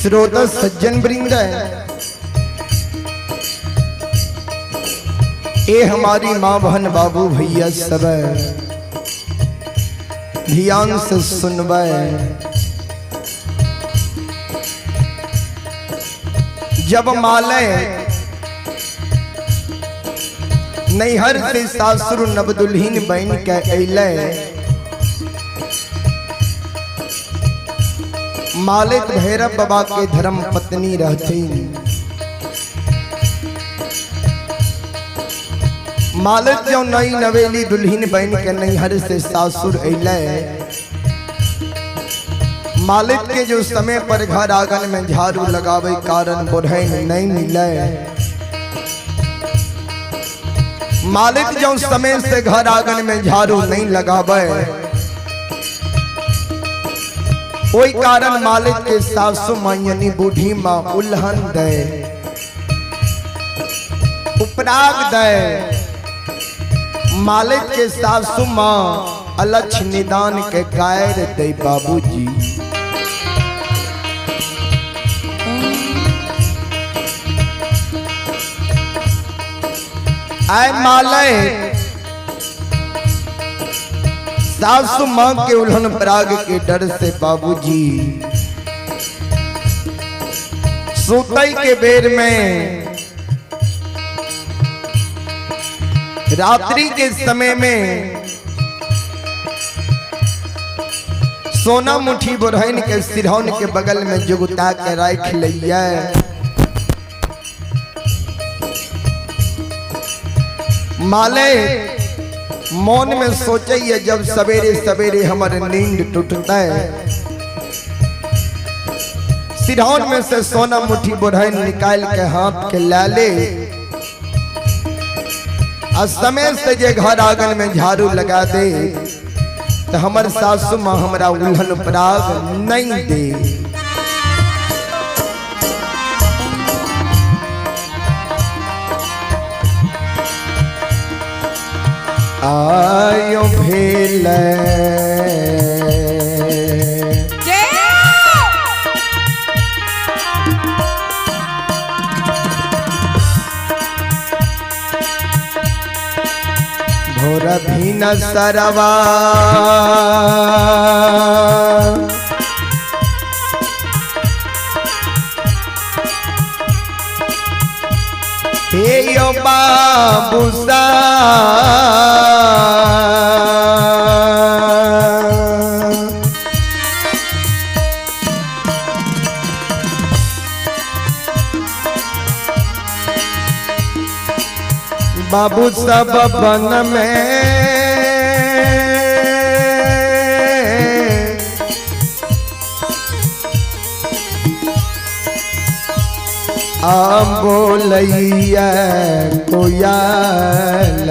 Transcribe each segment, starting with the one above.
श्रोता सज्जन वृंद, ए हमारी माँ बहन बाबू भैया सब ध्यान से सुनबे। जब माले नैहर से सासुर नवदुल्हीन बन के अइले, मालिक भैरव बाबा के धर्म पत्नी रहथिन। मालिक जो नई नवेली दुल्हीन बन के नैहर से सासुर अइले, मालिक के जो समय पर घर आंगन में झाड़ू लगावे कारण बुढ़ैन नहीं मिले। मालिक जो समय से घर आंगन में झाड़ू नहीं लगावे, कोई कारण मालिक के सासु माँ यानी बूढ़ी माँ उल्हन दे, उपराग दे। मालिक के सासु माँ अलक्ष निदान के कायर दे बाबूजी। आय मालिक सासु माँ के उल्हन पराग के डर से बाबूजी सोतई के बेर में रात्रि के समय में सोना मुठी बुढ़ैन के सिरहौन के बगल में जुगुता के राख लिया। माले मौन में सोचिए, जब सवेरे सवेरे हमारे नींद टूटता है, सिरहौन में से सोना मुठी बुढ़ैन निकाल के हाथ के लाले, और समय से जे घर आंगन में झाड़ू लगा दे, तो हमार सासु माँ हमारा उल्हन पराग नहीं दे। आयो भेल भोर भीन सरवा, हे यो बाबू सा बाबू सब बन में बोलैया कोयल,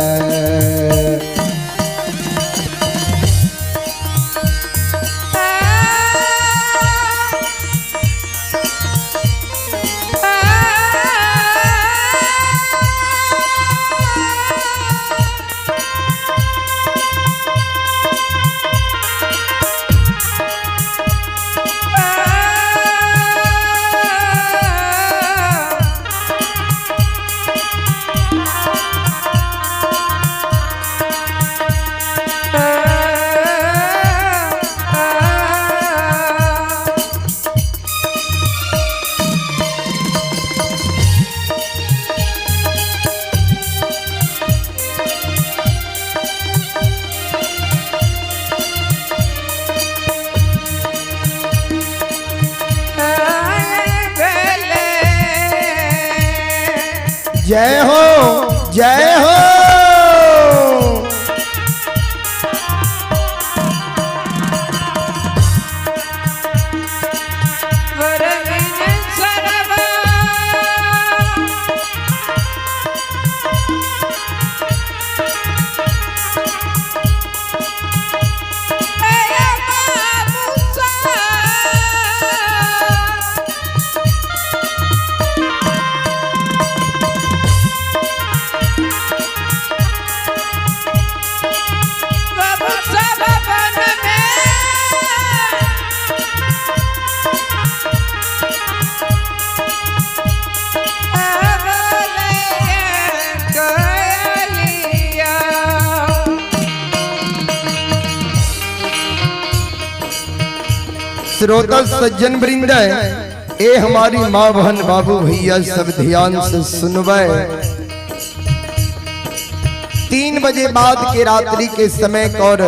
जय हो जय हो। श्रोता सज्जन वृंद ए हमारी माँ बहन बाबू भैया सब ध्यान से सुनवे। 3 बजे बाद के रात्रि के समय और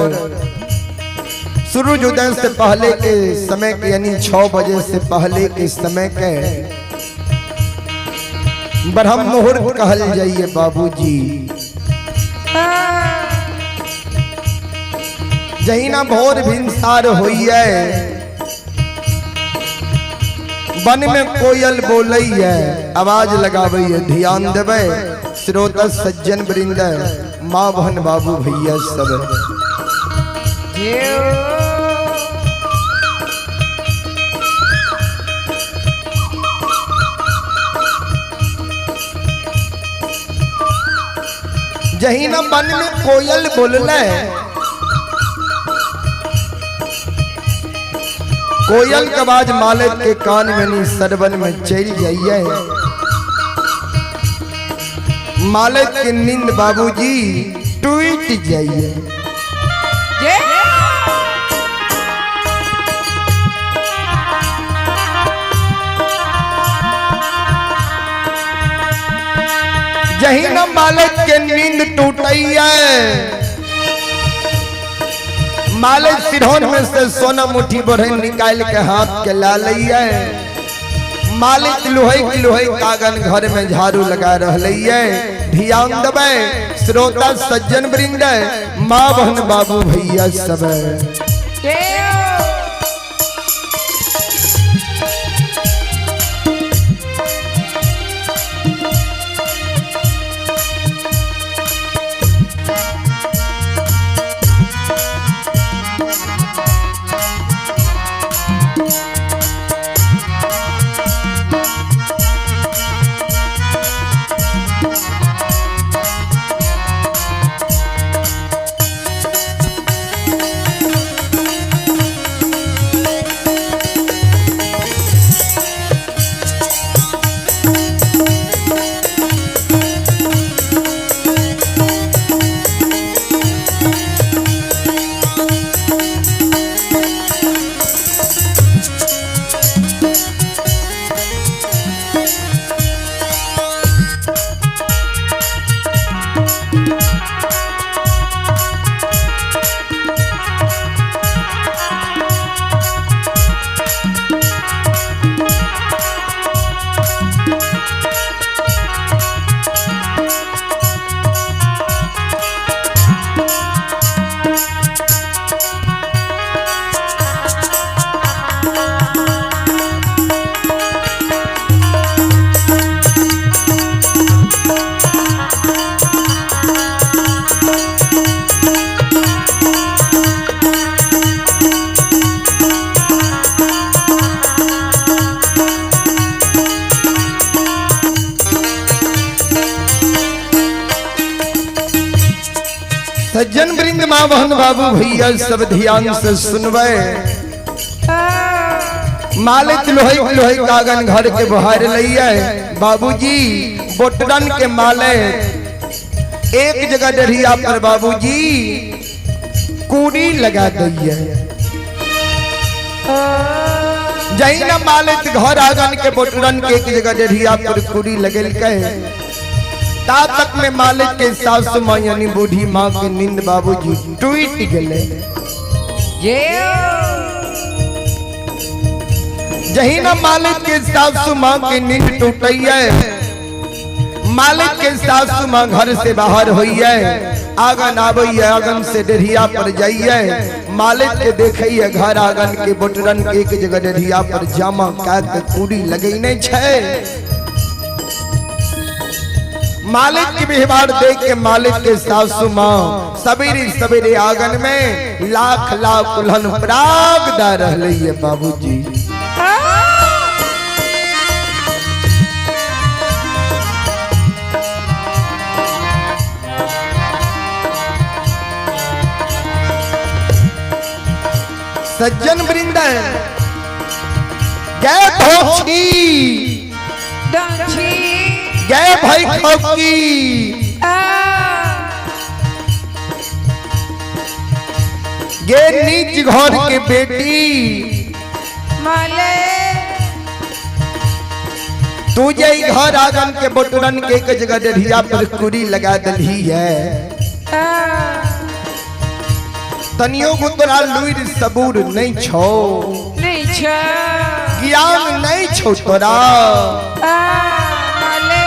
सूरज उदय से पहले के समय के यानी 6 बजे से पहले के समय के ब्रह्म मुहूर्त कहल जाइए बाबूजी। जहिना भोर भिनसार होइए वन में कोयल बोलैया आवाज लगावैया ध्यान देवे श्रोता सज्जन वृंद माँ बहन बाबू भैया सब। जहिना वन में कोयल बोलले कोयल का आवाज मालिक के कान में नहीं सरवन में चल जाइए। मालिक के नींद बाबूजी टूट जाइए। यही ना मालिक के नींद टूटैया मालिक सिरहोन में से सोना मुट्ठी बढ़े निकाल के हाथ के ला लिया। मालिक लोहे कागन घर में झाड़ू लगा रही। ध्यान देवे श्रोता सज्जन वृंद माँ बहन बाबू भैया सब। सज्जन वृंद माँ बहन बाबू भैया सब ध्यान से सुनवे। मालिक लोहे कागन घर के बाहर लिया। बाबूजी बोटरन के माले एक जगह डरिया पर बाबूजी कूड़ी लगा दिए। जही ना मालिक घर आगन के बोटरन के एक जगह डरिया पर कूड़ी लगल के ता तक में मालिक के सासु माँ यानी बूढ़ी माँ के नींद बाबूजी टूट गए। जही ना मालिक के सासु माँ की नींद टूटैया मालिक के सासु माँ घर से बाहर होइए आगन आबैये आगन से डेढ़िया पर जाइए। मालिक के देखिए घर आगन के बोटरन के एक जगह डेढ़िया पर जामा के कूड़ी लगैने छे। मालिक की व्यवहार देख के मालिक के सासु माँ सवेरे सवेरे आंगन में लाख लाख उल्हन पराग दा रही है बाबूजी। सज्जन वृंद जय भोक्षी जय भाई खौकी ये नीच घर के बेटी माले तू जे घर आंगन के बटुरन के एक जगह डेढ़िया पर कुरी लगा दली है तनियो को तोरा लुइर सबूर नहीं छो नहीं छो ज्ञान नहीं छो तोरा माले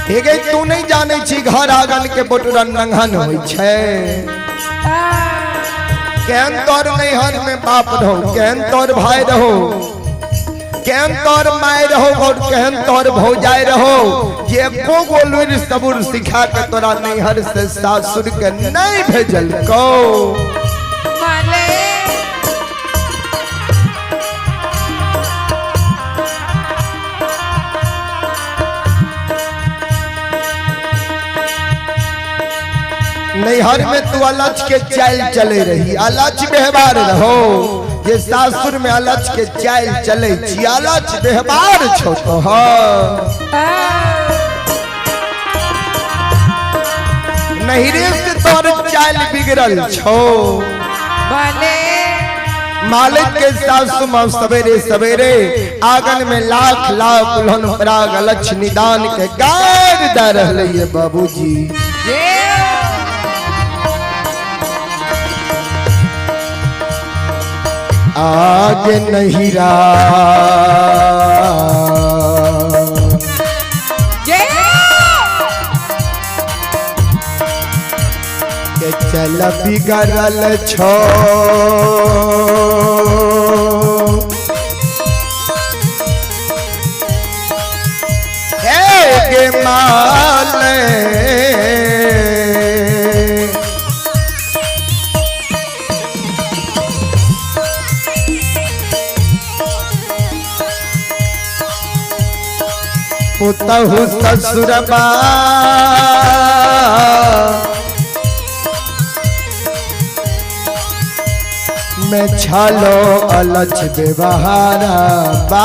हेगे तू नहीं जाने छी घर आंगन के बटुरन नंगहन होई छे केहन तोर नैहर में बाप रहो केहन तोर भाई रहो केहन तोर माय रहो और केहन तोर भौजाई रहो ये को गोलुर सबूर सिखा के तोरा नैहर से सासुर के नहीं भेजल को माले नैहर में तू अलच के चाल चले रही अलच व्यवहार रहो ये सासुर में अलच के चाल चले छी अलच व्यवहार छो तो नहिरे से तोर चाल बिगड़ल छो माले मालिक के सासु मां सवेरे सवेरे आंगन में लाख लाख उल्हन पराग अलच निदान के गार दा रहले ये बाबूजी आगे नहीं के चल बिगड़ल छो गे माले पुतहु ससुरबा में छालो अलच व्यवहारा बा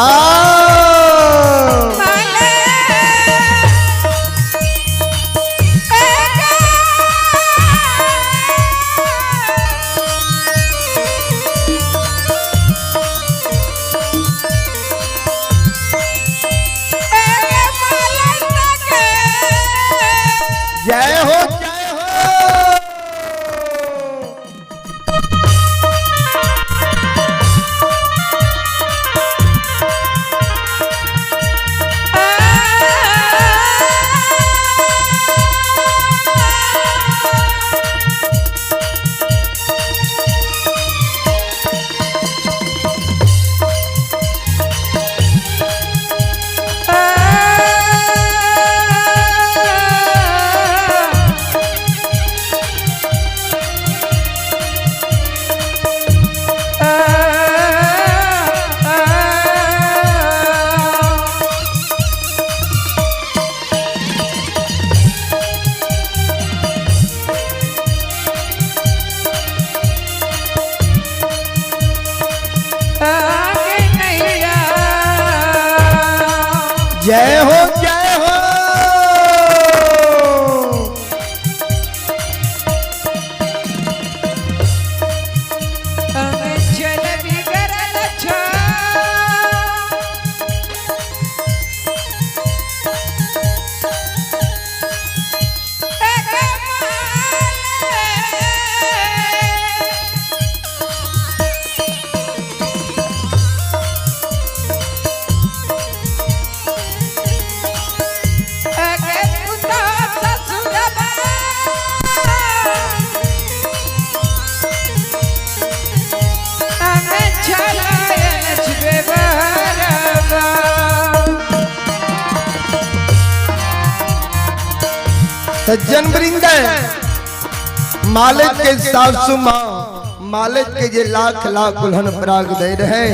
जय हो जय हो जय हो जय हो चल बिगड़ल छो सज्जन वृंद मालिक के सासु मां मालिक के जे लाख लाख उल्हन पराग दे रहे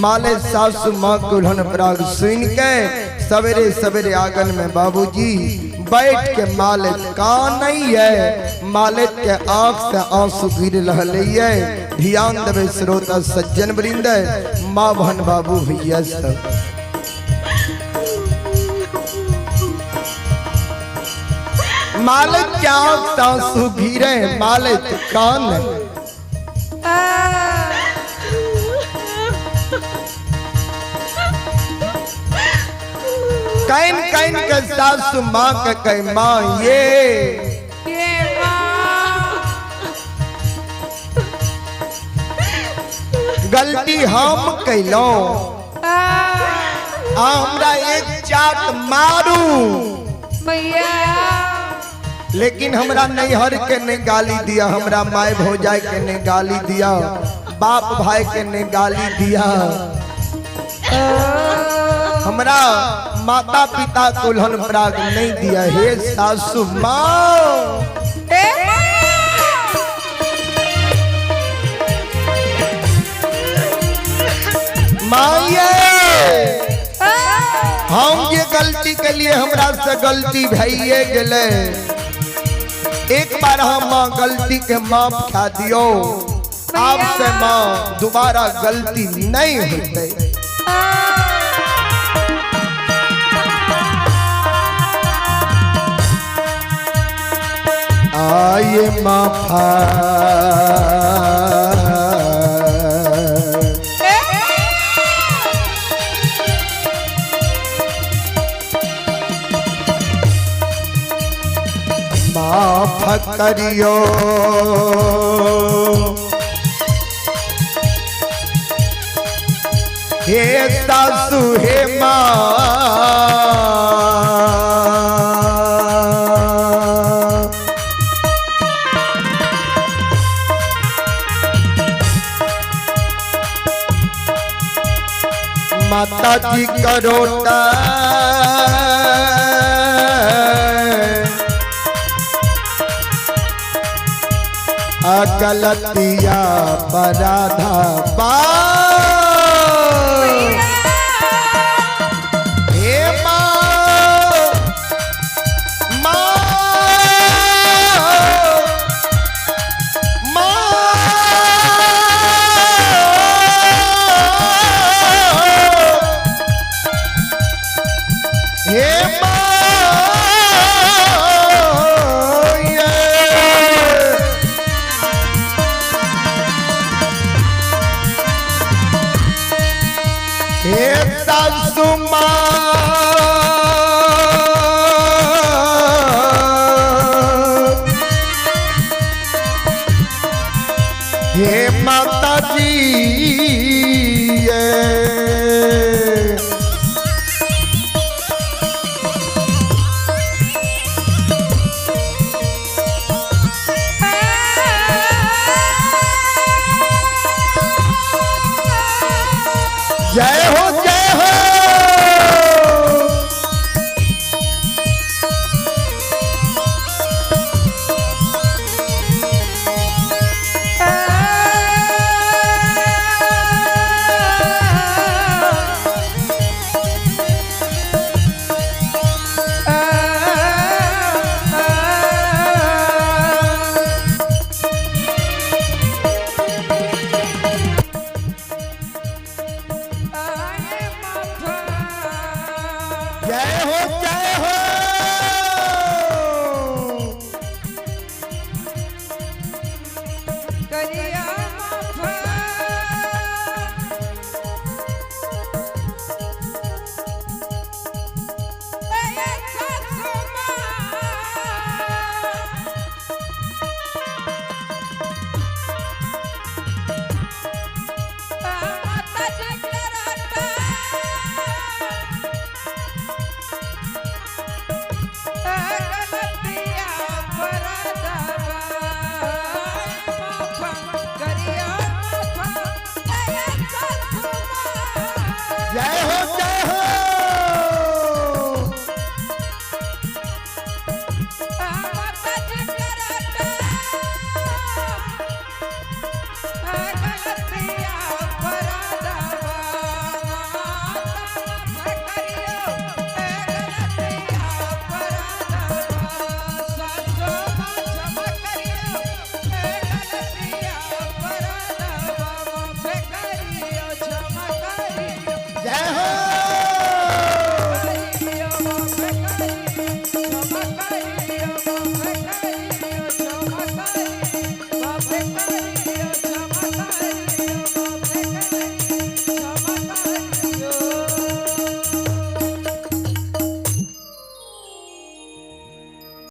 मालिक सासु मां के उल्हन पराग सुन के सवेरे सवेरे आंगन में बाबूजी बैठ के मालिक का नहीं है मालिक के आंख से आंसू गिर रहले है ध्यान देवे श्रोता सज्जन वृंद मां बहन बाबू भैया सब मालिक क्या सासु घिरे मालिक कान कैन कैन के सासु माँ के कह माँ ये माँ गलती हम कैलो हमरा एक चाट मारू भैया लेकिन हमरा नैहर के ने गाली दिया हमरा माय भौजाई के ने गाली दिया बाप भाई के ने गाली दिया हमरा माता पिता कुल्हन प्राग नहीं दिया हे सासु माँ माये हम ये गलती के लिए हमरा से गलती भइए गेले एक बार हम माँ गलती के माफ खा दियो आपसे माँ दोबारा गलती नहीं होते आये माफा माफ करियो हे सासु हे माता जी करोटा गलतिया पराधा पा हे माँ हे सासु हे माता जी